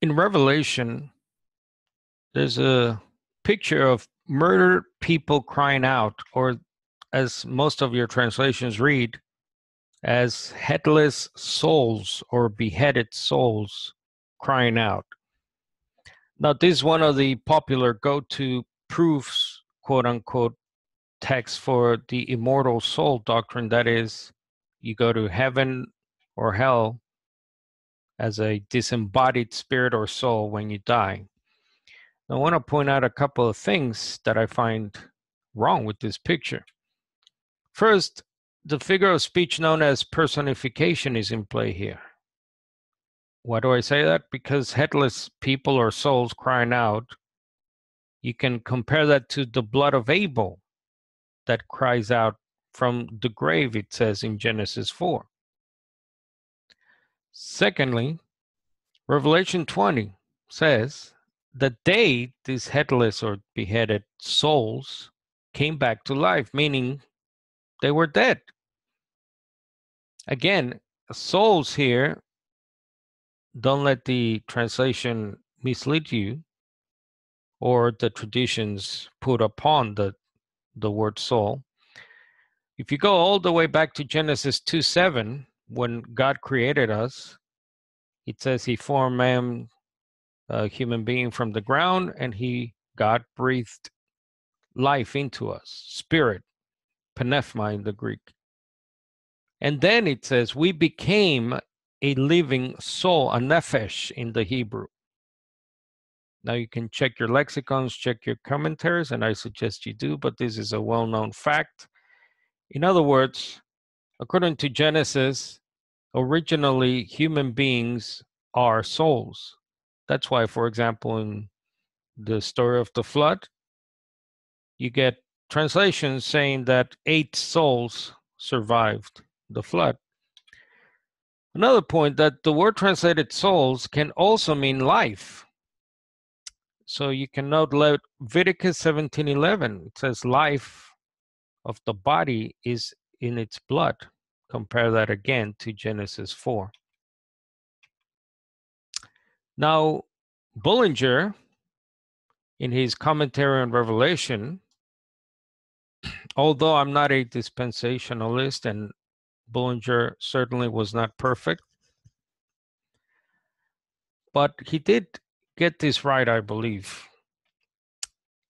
In Revelation, there's a picture of murdered people crying out, or as most of your translations read, as headless souls or beheaded souls crying out. Now, this is one of the popular go-to proofs, quote unquote, text for the immortal soul doctrine. That is, you go to heaven or hell as a disembodied spirit or soul when you die. I want to point out a couple of things that I find wrong with this picture. First, the figure of speech known as personification is in play here. Why do I say that? Because headless people or souls crying out, you can compare that to the blood of Abel that cries out from the grave, it says in Genesis 4. Secondly, Revelation 20 says that these headless or beheaded souls, came back to life, meaning they were dead. Again, souls here, don't let the translation mislead you or the traditions put upon the word soul. If you go all the way back to Genesis 2:7, when God created us, it says he formed man, a human being from the ground, and God breathed life into us, spirit, pneuma in the Greek. And then it says we became a living soul, a nephesh in the Hebrew. Now you can check your lexicons, check your commentaries, and I suggest you do, but this is a well-known fact. In other words, according to Genesis, originally human beings are souls. That's why, for example, in the story of the flood, you get translations saying that 8 souls survived the flood. Another point, that the word translated souls can also mean life. So you can note Leviticus 17:11. It says life of the body is in its blood. Compare that again to Genesis 4. Now, Bullinger, in his commentary on Revelation, although I'm not a dispensationalist, and Bullinger certainly was not perfect, but he did get this right, I believe.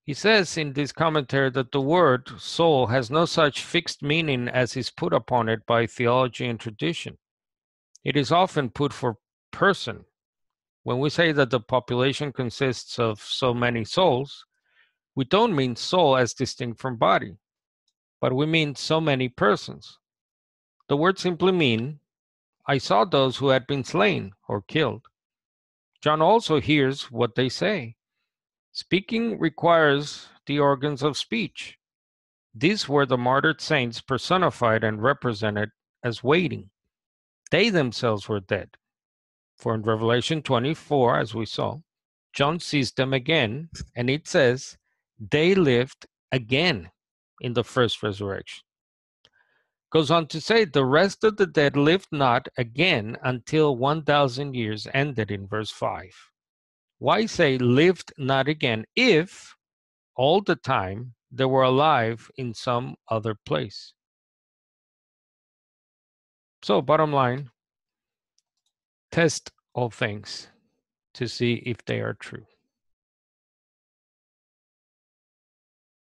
He says in this commentary that the word soul has no such fixed meaning as is put upon it by theology and tradition. It is often put for person. When we say that the population consists of so many souls, we don't mean soul as distinct from body, but we mean so many persons. The words simply mean, I saw those who had been slain or killed. John also hears what they say. Speaking requires the organs of speech. These were the martyred saints personified and represented as waiting. They themselves were dead. For in Revelation 24, as we saw, John sees them again, and it says, they lived again in the first resurrection. Goes on to say, the rest of the dead lived not again until 1,000 years ended in verse 5. Why say lived not again if all the time they were alive in some other place? So bottom line, test all things to see if they are true.